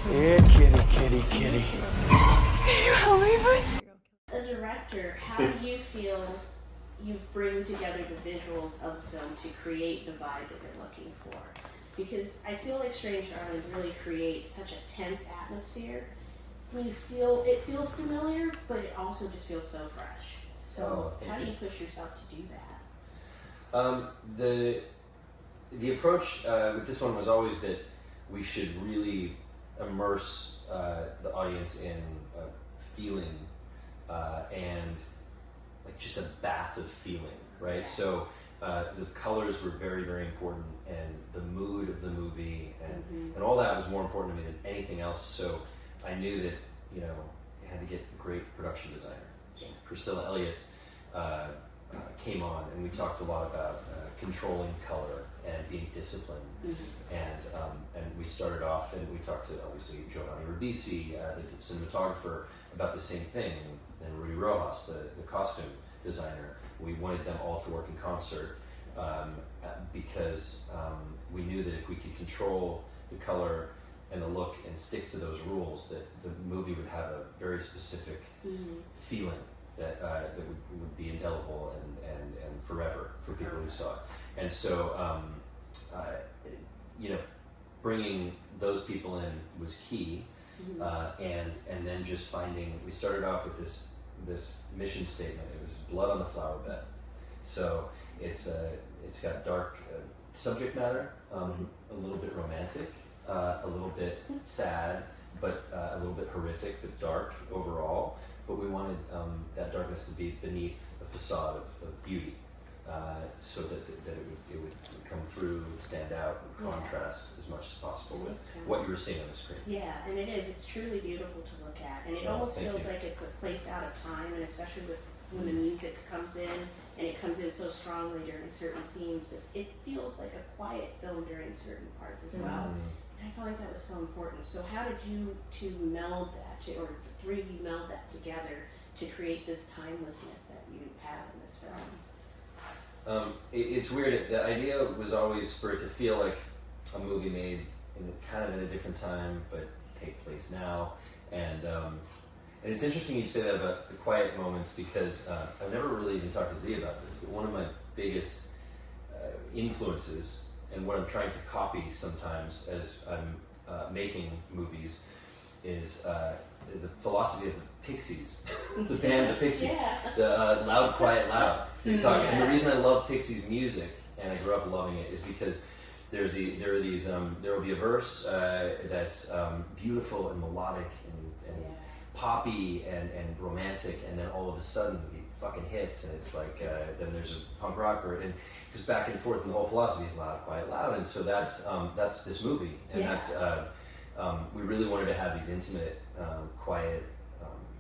Yeah, kitty, kitty, kitty. Can you help me, please? As a director, how do you feel you bring together the visuals of the film to create the vibe that you're looking for? Because I feel like Strange Darlings really creates such a tense atmosphere. It feels familiar, but it also just feels so fresh. So how do you push yourself to do that? The approach with this one was always that we should really immerse the audience in feeling and like just a bath of feeling, right? So the colors were very, very important, and the mood of the movie and all that was more important to me than anything else. So I knew that, you know, I had to get a great production designer. Yes. Priscilla Elliott came on, and we talked a lot about controlling color and being disciplined. And we started off, and we talked to obviously Giovanni Ribisi, the cinematographer, about the same thing, and Rudy Rojas, the costume designer. We wanted them all to work in concert because we knew that if we could control the color and the look and stick to those rules, that the movie would have a very specific feeling that would be indelible and forever for people who saw it. And so, you know, bringing those people in was key, and then just finding. We started off with this mission statement. It was blood on the flower bed. So it's got dark subject matter, a little bit romantic, a little bit sad, but a little bit horrific, but dark overall. But we wanted that darkness to be beneath a facade of beauty, so that it would come through, and stand out, and contrast as much as possible with what you were seeing on the screen. Yeah, and it is. It's truly beautiful to look at, and it almost feels like it's a place out of time, and especially when the music comes in, and it comes in so strongly during certain scenes, but it feels like a quiet film during certain parts as well. And I felt like that was so important. So how did you two meld that, or the three of you meld that together to create this timelessness that you have in this film? It's weird. The idea was always for it to feel like a movie made kind of in a different time, but take place now. And it's interesting you say that about the quiet moments, because I've never really even talked to Z about this, but one of my biggest influences, and what I'm trying to copy sometimes as I'm making movies, is the philosophy of the Pixies, the band The Pixies, the loud, quiet, loud. And the reason I love Pixies music, and I grew up loving it, is because there will be a verse that's beautiful and melodic and poppy and romantic, and then all of a sudden it fucking hits, and it's like then there's a punk rock and because back and forth, and the whole philosophy is loud, quiet, loud, and so that's this movie, and that's we really wanted to have these intimate, quiet,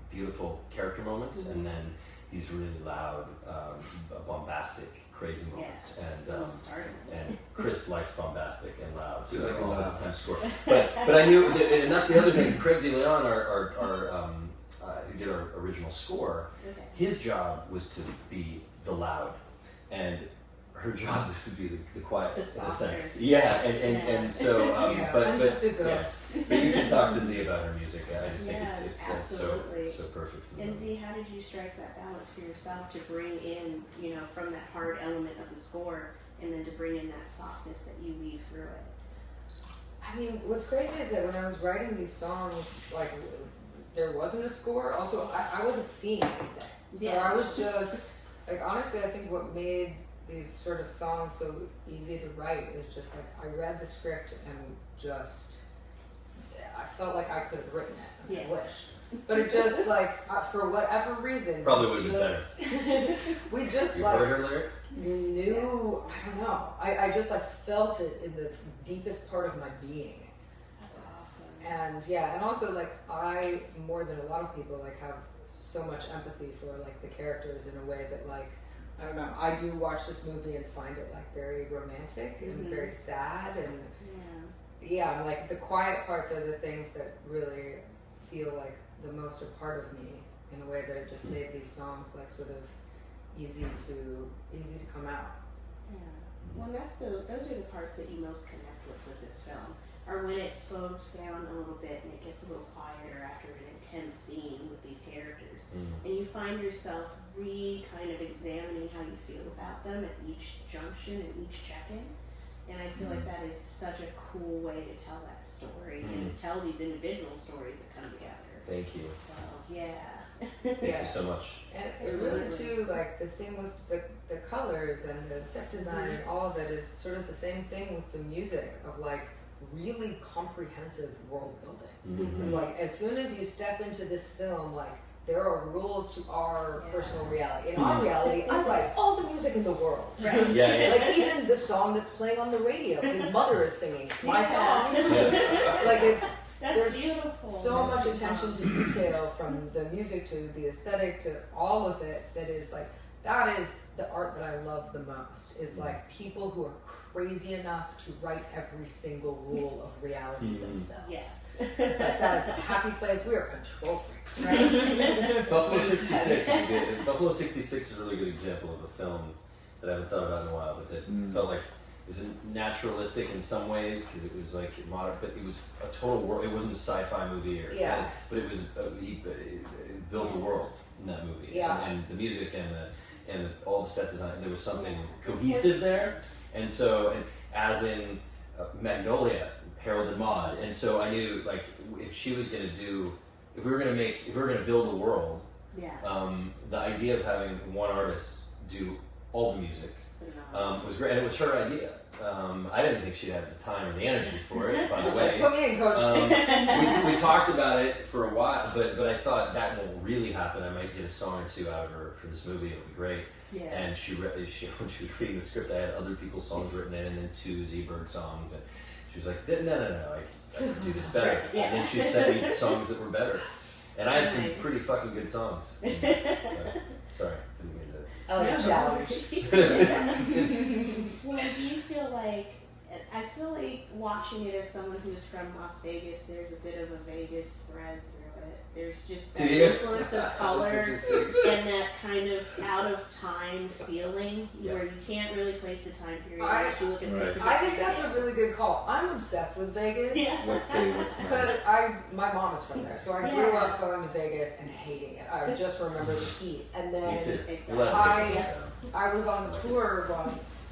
beautiful character moments, and then these really loud, bombastic, crazy moments. And Chris likes bombastic and loud, so like all that's Times Square. But I knew, and that's the other thing. Craig DeLeon, who did our original score, his job was to be the loud, and her job is to be the quiet, the sex. And so, I'm just a ghost. Yeah. But you can talk to Z about her music. I just think it's so perfect. And Z, how did you strike that balance for yourself to bring in, you know, from that hard element of the score, and then to bring in that softness that you weave through it? I mean, what's crazy is that when I was writing these songs, like, there wasn't a score. Also, I wasn't seeing anything. So I was just, like, honestly, I think what made these sort of songs so easy to write is just like, I read the script and just, I felt like I could have written it. I wished. But it just like, for whatever reason, probably would have been better. We just you like, heard her lyrics? Knew, I don't know. I just like felt it in the deepest part of my being. That's awesome. And and also like, I, more than a lot of people, like have so much empathy for like the characters in a way that like, I don't know, I do watch this movie and find it like very romantic and very sad, and like the quiet parts are the things that really feel like the most a part of me, in a way that it just made these songs like sort of easy to come out. Yeah. Well, those are the parts that you most connect with this film. are when it slows down a little bit and it gets a little quieter after an intense scene with these characters. And you find yourself kind of examining how you feel about them at each junction and each check-in. And I feel like that is such a cool way to tell that story and to tell these individual stories that come together. Thank you. So, yeah. Thank you so much. And it really too, like the thing with the colors and the set design and all of it is sort of the same thing with the music of like really comprehensive world building. Like as soon as you step into this film, like there are rules to our personal reality. In our reality, I write all the music in the world. Right. Like even the song that's playing on the radio, his mother is singing. It's my song. Like there's beautiful. So much attention to detail from the music to the aesthetic to all of it that is like, that is the art that I love the most, is like people who are crazy enough to write every single rule of reality themselves. Yes. It's like, that is the happy place. We are control freaks. Right. Buffalo 66 is good. Buffalo 66 is a really good example of a film that I haven't thought about in a while, but that felt like it was naturalistic in some ways because it was like modern, but it was a total world. It wasn't a sci-fi movie, but it was he built a world in that movie, and the music and all the set design. There was something cohesive there, and so as in Magnolia, Harold and Maude, and so I knew like if she was going to do, if we were going to build a world, the idea of having one artist do all the music. Was great, and it was her idea. I didn't think she'd have the time or the energy for it, by the way. Put me in, coach. We talked about it for a while, but I thought that won't really happen. I might get a song or two out of her for this movie. It'll be great. Yeah. And she when she was reading the script, I had other people's songs written in, and then 2 Z Berg songs, and she was like, no, I can do this better. Yeah. And then she sent me songs that were better, and I had some pretty fucking good songs. And, sorry, didn't mean to. I like challenge. Well, do you feel like, I feel like watching it as someone who's from Las Vegas, there's a bit of a Vegas thread through it. There's just that influence of color and that kind of out of time feeling where you can't really place the time period unless you look at specific I think that's a really good call. I'm obsessed with Vegas. Because my mom is from there, so I grew up going to Vegas and hating it. I just remember the heat. And then I was on tour once.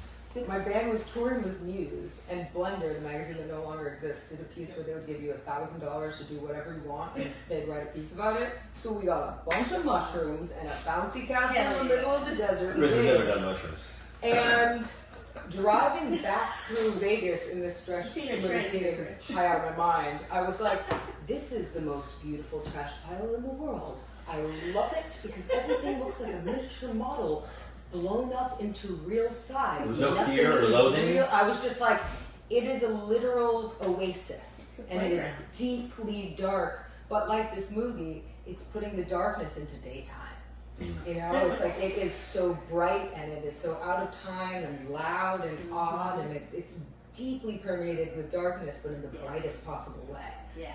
My band was touring with Muse, and Blender, the magazine that no longer exists, did a piece where they would give you $1,000 to do whatever you want, and they'd write a piece about it. So we got a bunch of mushrooms and a bouncy castle in the middle of the desert. Chris has never done mushrooms. And driving back through Vegas in this stretch high out of my mind, I was like, this is the most beautiful trash pile in the world. I love it because everything looks like a miniature model blown up into real size. There was no Nothing fear or is loathing? real. I was just like, it is a literal oasis. And it is deeply dark. But like this movie, it's putting the darkness into daytime. You know, it's like it is so bright and it is so out of time and loud and odd, and it's deeply permeated with darkness, but in the brightest possible way. Yeah.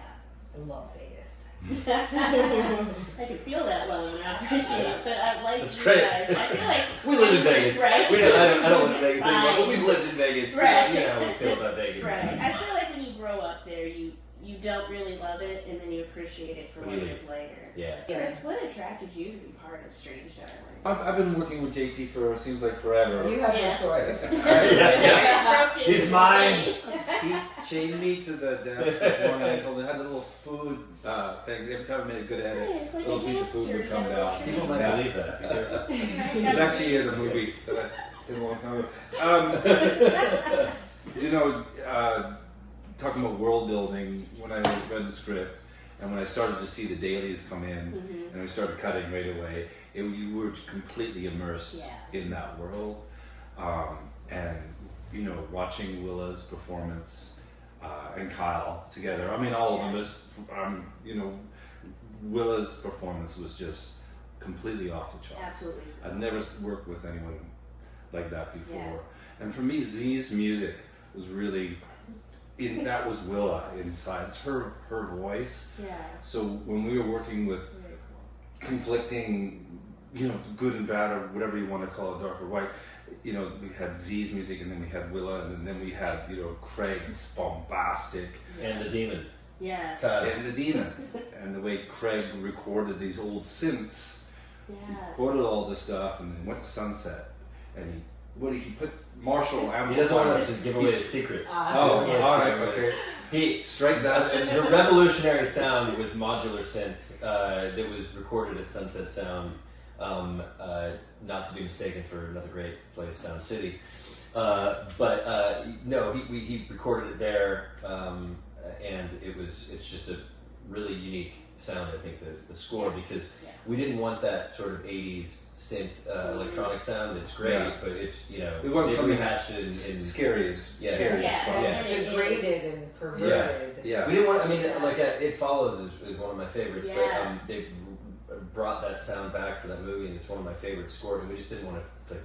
I love Vegas. I can feel that love and I appreciate it, but I like That's you great. guys. I feel like We live in Vegas. Right? I don't live in It's Vegas anymore, but fine. we've lived in Vegas. Right. You know how we feel about Vegas. right. I feel like when you grow up there, you don't really love it, and then you appreciate it for what it is later. Yeah. Chris, what attracted you to be part of Strange Darling? I've been working with JT for seems like forever. You have no choice. He's mine. He chained me to the desk before and I told him I had a little food thing. Every time I made a good edit, Yeah, it's like a little a piece of food hamster, would come you know, down. People might Yeah. believe that. Be careful. It's actually in a movie that I did a long time ago. You know, talking about world building, when I read the script and when I started to see the dailies come in and we started cutting right away, you were completely immersed in that world. And, you know, watching Willa's performance and Kyle together, I mean, all of them is, you know, Willa's performance was just completely off the charts. Absolutely. I've never worked with anyone like that before. Yes. And for me, Z's music was really, that was Willa inside. It's her voice. Yeah. So when we were working with Very cool. conflicting good and bad or whatever you want to call it, dark or white. We had Z's music, and then we had Willa, and then we had Craig's bombastic, And the demon. Yes. and the demon, and the way Craig recorded these old synths. He Yes. recorded all this stuff, and then went to Sunset, and he put Marshall amplifiers. He doesn't want us to give away his secret. Oh, Uh, all right, okay. He Strike that. There's a revolutionary sound with modular synth that was recorded at Sunset Sound, not to be mistaken for another great place, Sound City. No, he recorded it there, and it's just a really unique sound. I think the score, because Yeah. we didn't want that sort of 80s synth electronic sound. It's great, Yeah. but it's We want they something rehashed it in scary as Yeah. scary Yeah. as fuck. Yeah. And it is. degraded and perverted. Yeah. We didn't want. I mean, like It Follows is one of my favorites, but Yes. they brought that sound back for that movie, and it's one of my favorite scores. And we just didn't want to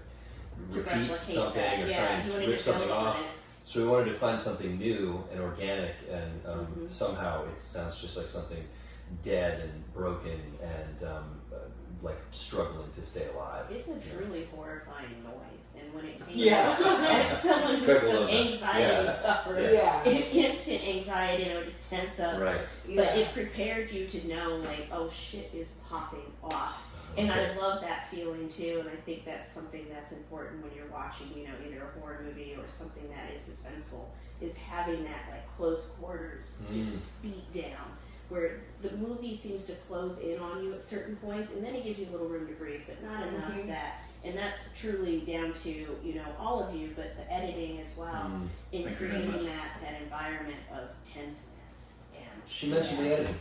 repeat replicate something that. or Yeah, try and you wanted rip to something build on off. it. So we wanted to find something new and organic, and Mhm. somehow it sounds just like something dead and broken and like struggling to stay alive. It's a truly horrifying noise, and when it came Yeah. out, as someone who's Critical an of that. anxiety Yeah. sufferer, Yeah. instant anxiety, and I would just tense up. Right. But it prepared you to know, like, oh, shit is popping off. And I love that feeling too, and I think that's something that's important when you're watching, either a horror movie or something that is suspenseful, is having that like close quarters, just beat down, where the movie seems to close in on you at certain points, and then it gives you a little room to breathe, but not enough Mhm. that. And that's truly down to all of you, but the editing as well, in Thank you very creating much. that environment of tenseness. And She mentioned the editing.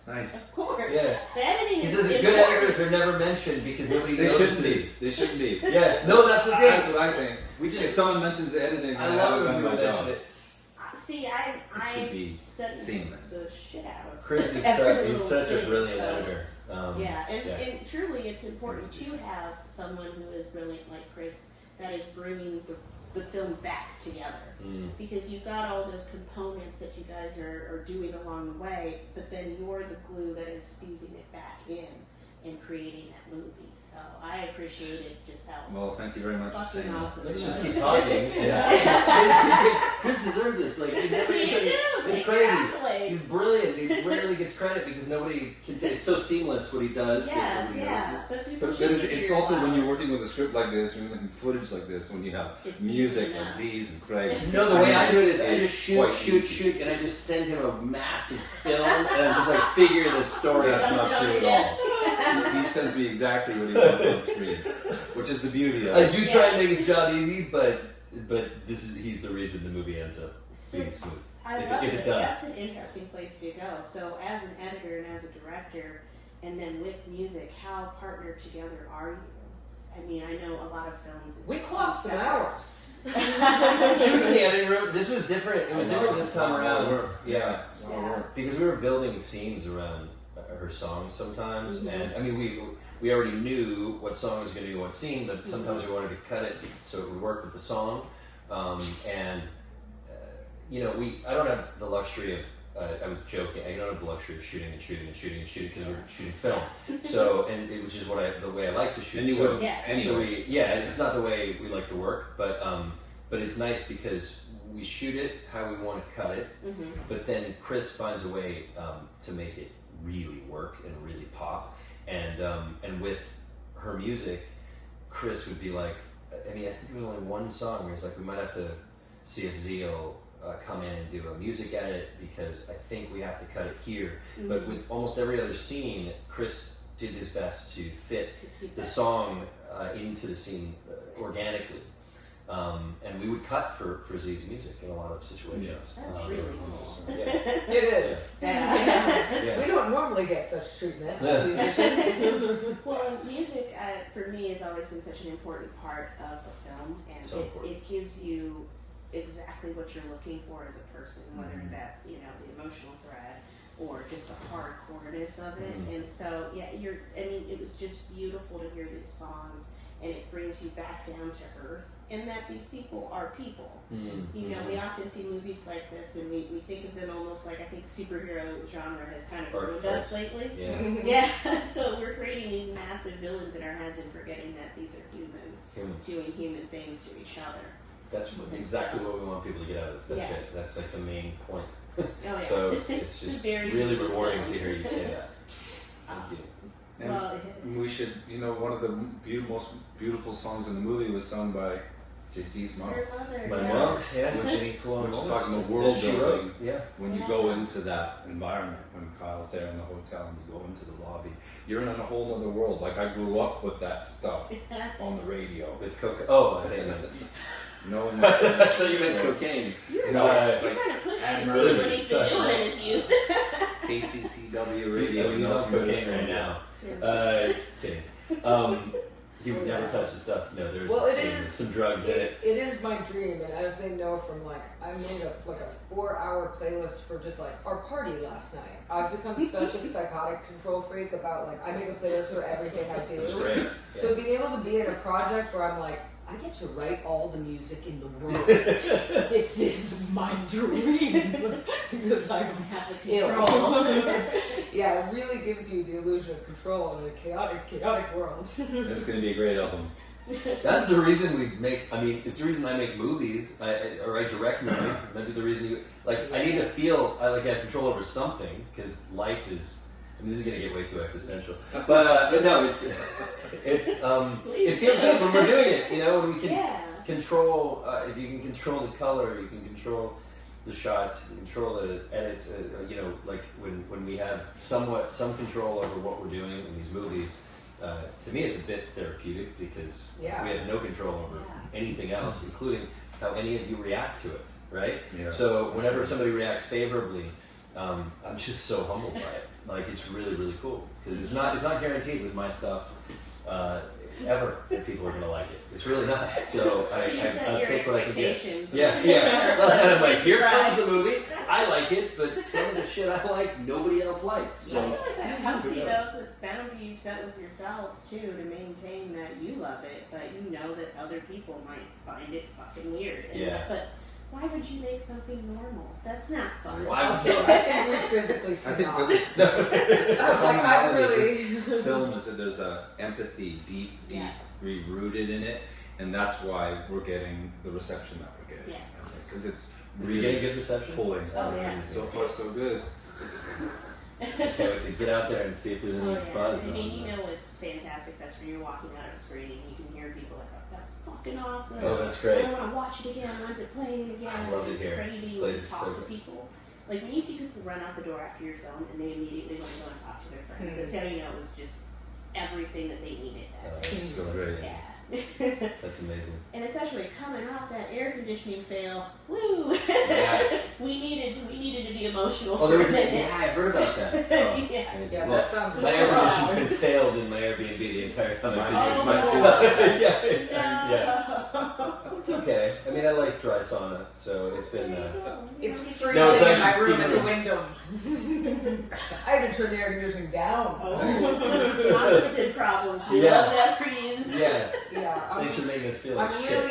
Nice. of course, Yeah. the editing He is says that good important. editors are never mentioned because nobody They notices. shouldn't be. They shouldn't be. Yeah. No, that's the That's thing. what I think. We If just. someone mentions the editing, I then love it haven't when done people my mention job. it. See, I should be studied seamless. the shit out of Chris is every he's little such a thing, brilliant so- editor. Yeah, and truly, it's important to have someone who is brilliant like Chris that is bringing the film back together. Because you've got all those components that you guys are doing along the way, but then you're the glue that is fusing it back in and creating that movie. So I appreciated just how Well, thank you very much for fucking saying that. awesome Let's it just was. keep talking. Chris deserved this. Like he never. You do. It's Take crazy. accolades. He's brilliant. He rarely gets credit because nobody can say it's so seamless what he does. that Yes, nobody yeah. notices. But people But should it's figure also it when out. you're working with a script like this, when you're looking at footage like this, when you have It's music easy like enough. Z's and Craig's. No, the way I do it is I It's just quite shoot, easy. and I just send him a massive film, and I'm just like figure the story. That's not true at Yes. all. He sends me exactly what he wants on screen, which is the beauty of I it. do try and make his job easy, but he's the reason the movie ends up So, being smooth. I If it- love if it it. does. That's an interesting place to go. So, as an editor and as a director, and then with music, how partnered together are you? I mean, I know a lot of films. We it's clocked so some separate. hours. She was in the editing room. This was different. It was different this time A lot of around. work. Yeah, A lot of work. because we were building scenes around her songs sometimes, Mhm. and I mean we already knew what song was going to be what scene, but sometimes we wanted to cut it so it would work with the song, and I don't have the luxury of. I was joking. I don't have the luxury of shooting because we're shooting film. So, which is the way I like to shoot. And you so, wouldn't Yeah. anyway. it's not the way we like to work, but it's nice because we shoot it how we want to cut it, Mhm. but then Chris finds a way to make it really work and really pop, and with her music, Chris would be like, I think there was only one song where he's like, we might have to see if Z will come in and do a music edit because I think we have to cut it here. But with almost every other scene, Chris did his best to fit To keep the that- song into the scene organically. And we would cut for Z's music in a lot of situations. That's really cool. Yeah. It is. Yeah. We don't normally get such treatment Yeah. as musicians. Well, music for me has always been such an important part of the film, and So important. it gives you exactly what you're looking for as a person, whether Mhm. that's the emotional thread or just the hardcoreness of it. Mhm. And so, it was just beautiful to hear these songs and it brings you back down to earth, and that these people are people. You know, we often see movies like this, and we think of them almost like, I think superhero genre has kind of ruined us lately. Yeah. So we're creating these massive villains in our heads and forgetting that these are humans doing human things to each other. That's exactly what we want people to get out of this. That's Yes. it. That's like the main point. Oh, yeah. So it's just very really beautiful. rewarding to hear you say that. Thank you. And Well, we should, you know, one of the most beautiful songs in the movie was sung by JT's mom. Your mother, My yeah. mom, yeah, Which- Jenny Cologne which is Mollner. talking about world Yes, she building. wrote, yeah. When you go into that environment, when Kyle's there in the hotel and you go into the lobby, you're in a whole other world. Like I grew up with that stuff on the radio. With cocaine. Oh, I think you meant. No, I thought you meant cocaine. You're, No, you're like kind of pushing Ad to see what Murphy. he's been doing in his youth. KCCW radio. He's on Nelson cocaine Mandela. right now. Kidding. He would never touch the stuff. No, there's Well, it is- some drugs in it. It is my dream, and as they know from like, I made a 4-hour playlist for just like our party last night. I've become such a psychotic control freak about like, I make a playlist for everything I do. That's great. So being able to be in a project where I'm like, I get to write all the music in the world. This is my dream. Because I'm Have the ill. control. Yeah, it really gives you the illusion of control in a chaotic world. It's going to be a great album. That's the reason we make. I mean, it's the reason I make movies, or I direct movies. Maybe the reason you like. I need to feel I have control over something because life is. I mean, this is gonna get way too existential, but no, it feels good when we're doing it. You know, when we can control. If you can control the color, you can control the shots, you can control the edit. You know, like when we have some control over what we're doing in these movies. To me, it's a bit therapeutic because we have no control over anything else, including how any of you react to it, right? Yeah. So whenever somebody reacts favorably, I'm just so humbled by it. Like it's really, really cool because it's not guaranteed with my stuff ever that people are gonna like it. It's really not. So I take what I can get. Yeah. Last night I'm like, here comes the movie. I like it, but some of the shit I like, nobody else likes. So. I feel like that's healthy though. It's a boundary you've set with yourselves too to maintain that you love it, but you know that other people might find it fucking weird. And but why would you make something normal? That's not fun. Why would Also, I think we physically I think cannot. the I really. this film is that there's a empathy deeply rooted in it, and that's why we're getting the reception that we're getting. Yes. Because it's Is really it getting good reception? pulling. Oh, yeah. So far, so good. Can't wait to get out there and see if there's any buzz. I mean, you on know what Fantastic Fest when you're walking out of screening, you can hear people like, oh, that's fucking awesome. Oh, that's great. I want to watch it again. When's it playing again? I love it here. Craving This to place is talk so to good. people. Like when you see people run out the door after your film and they immediately want to go and talk to their friends, that's how you know it was just everything that they needed. That day. It's so great. Yeah. That's amazing. And especially coming off that air conditioning fail, woo! Yeah. we needed to be emotional. Oh, there was for a minute. yeah, I heard about that. Oh, it's Yeah. crazy. Yeah, Well, that sounds my really air wild. conditioning's been failed in my Airbnb the entire time I've been Oh, here. no. Yeah. It's okay. I mean, I like dry sauna, so it's been. It's freezing. freezing No, it's in my actually room at the steaming. window. I had to turn the air conditioning down. Oh, opposite problems. We Yeah. love that for you. Yeah. Yeah, Thanks for making us feel like I'm shit.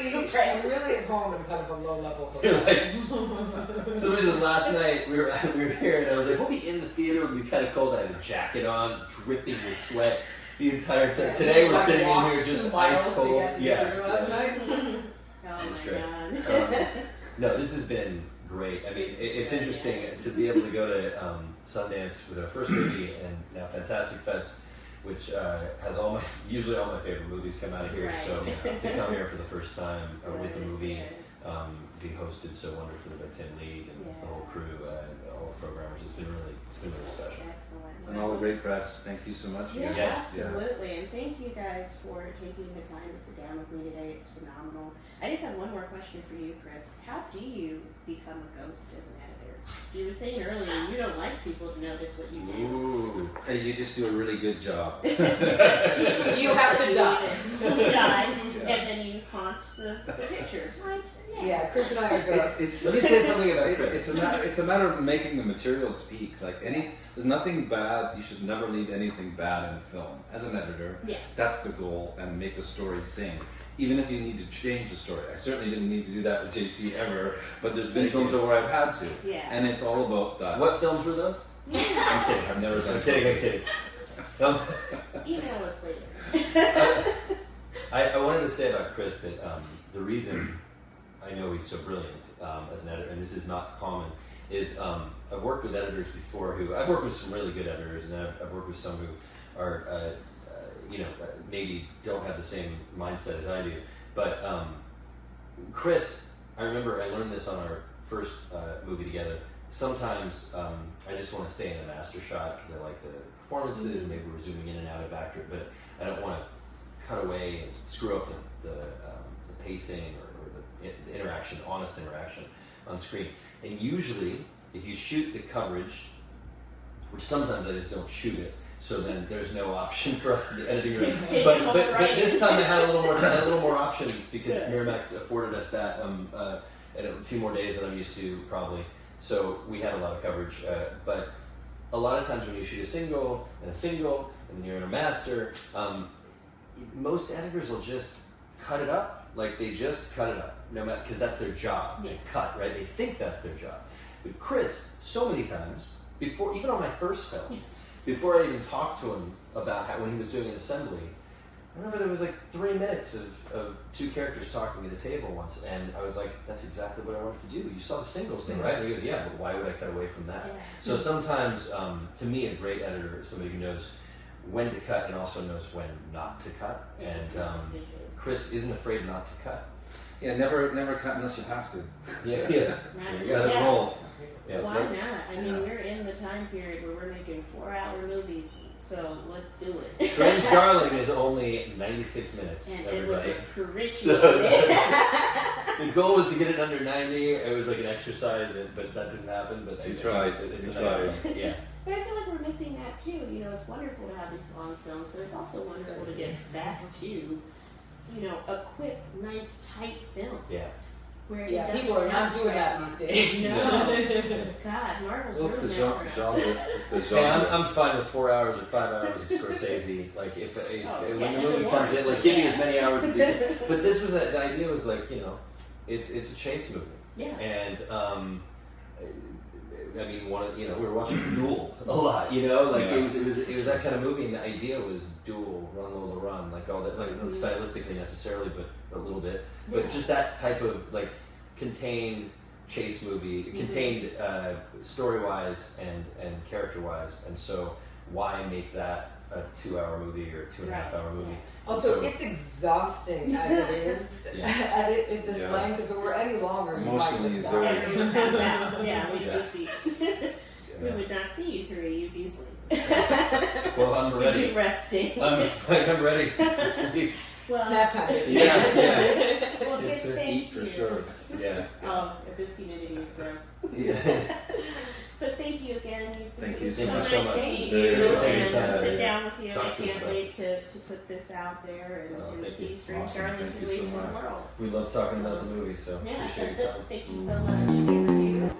really at home in kind of a low level. You're like, so it was last night we were here and I was like, we'll be in the theater, it'll be kind of cold. I had a jacket on, dripping with sweat the entire time. Today we're sitting in here just ice cold. Last night. Oh It's my great. god. No, this has been great. I mean, it's interesting to be able to go to Sundance with our first movie and now Fantastic Fest, which has usually all my favorite movies come out of here. Right. So to come here for the first time with a movie, be hosted so wonderfully by Tim Lee and the whole crew, all the programmers, it's been really special. Excellent. And all the great press. Thank you so much. Yeah, Yes. absolutely. And thank you guys for taking the time to sit down with me today. It's phenomenal. I just have one more question for you, Chris. How do you become a ghost as an editor? You were saying earlier you don't like people to notice what you do. Ooh. Hey, you just do a really good job. You have to die. You die, and then you haunt the picture. Like, Yeah, Chris and I are good. Let me say something about Chris. It's a matter of making the material speak. Like there's nothing bad. You should never leave anything bad in film. As an editor, that's the goal, and make the story sing. Even if you need to change the story. I certainly didn't need to do that with JT ever, but there's been films where I've had to. Yeah. And it's all about that. What films were those? I'm kidding. I've never done. I'm kidding. Email us later. I wanted to say about Chris that the reason I know he's so brilliant as an editor, and this is not common, is I've worked with editors before I've worked with some really good editors, and I've worked with some who are, maybe don't have the same mindset as I do. But Chris, I remember I learned this on our first movie together. Sometimes I just want to stay in a master shot because I like the performances, and maybe we're zooming in and out of actor, but I don't want to cut away and screw up the pacing or the interaction, honest interaction on screen. And usually, if you shoot the coverage, which sometimes I just don't shoot it, so then there's no option for us in the editing room. But this time I had a little more options because Miramax afforded us that and a few more days than I'm used to probably. So we had a lot of coverage, but a lot of times when you shoot a single, and then you're in a master, most editors will just cut it up. Like they just cut it up, no matter, because that's their job to cut, right? They think that's their job. But Chris, so many times before, even on my first film, before I even talked to him about when he was doing an assembly, I remember there was like 3 minutes of two characters talking at a table once, and I was like, that's exactly what I wanted to do. You saw the singles thing, right? And he goes, yeah, but why would I cut away from that? Yeah. So sometimes, to me, a great editor is somebody who knows when to cut and also knows when not to cut. And Chris isn't afraid not to cut. Yeah, never cut unless you have to. Yeah. You gotta roll. Yeah. Why not? I mean, we're in the time period where we're making 4-hour movies, so let's do it. Strange Darling is only 96 minutes, And everybody. it was a curriculum. So, the goal was to get it under 90. It was like an exercise, but that didn't happen. But You tried. It's You a nice, tried. yeah. But I feel like we're missing that too. You know, it's wonderful to have these long films, but it's also wonderful to get back to, a quick, nice, tight film. Yeah. Where it Yeah, doesn't people are not have doing that these days. No. God, Marvel's Well, it's the ruined that for us. genre. It's the Hey, genre. I'm fine with 4 hours or 5 hours of Scorsese. Like if when the yeah, movie it comes in, works. like give me as many hours as you can. But this was the idea was like it's a chase movie. Yeah. And I mean, we were watching Duel a lot. It was that kind of movie, and the idea was Duel, Run Lola Run, like all that, like not stylistically necessarily, but a little bit. But just that type of like contained chase movie, contained story-wise and character-wise, and so why make that a 2-hour movie or 2.5-hour movie? Also, So- it's exhausting as it is. Yeah. At this Yeah. length, if it were any longer, you might Emotionally just very- die. And we would pass out. Yeah, we Yeah. would be. We would not see you three. You'd be sleeping. Well, I'm You'd be ready. resting. I'm ready to sleep. Well, Nap time. Yeah. well, It's good, a thank Eat for you. sure. Yeah. Oh, this humidity is gross. Yeah. But thank you again. Thank It you was so so much. nice Thank you so much. meeting Very you interesting and to sit down with you. talk I to us can't about wait to put this out there and thank see you. Strange Awesome. Darling Thank you released so in the much. world. We love talking about the movie, so Yeah, appreciate your time. thank you so much.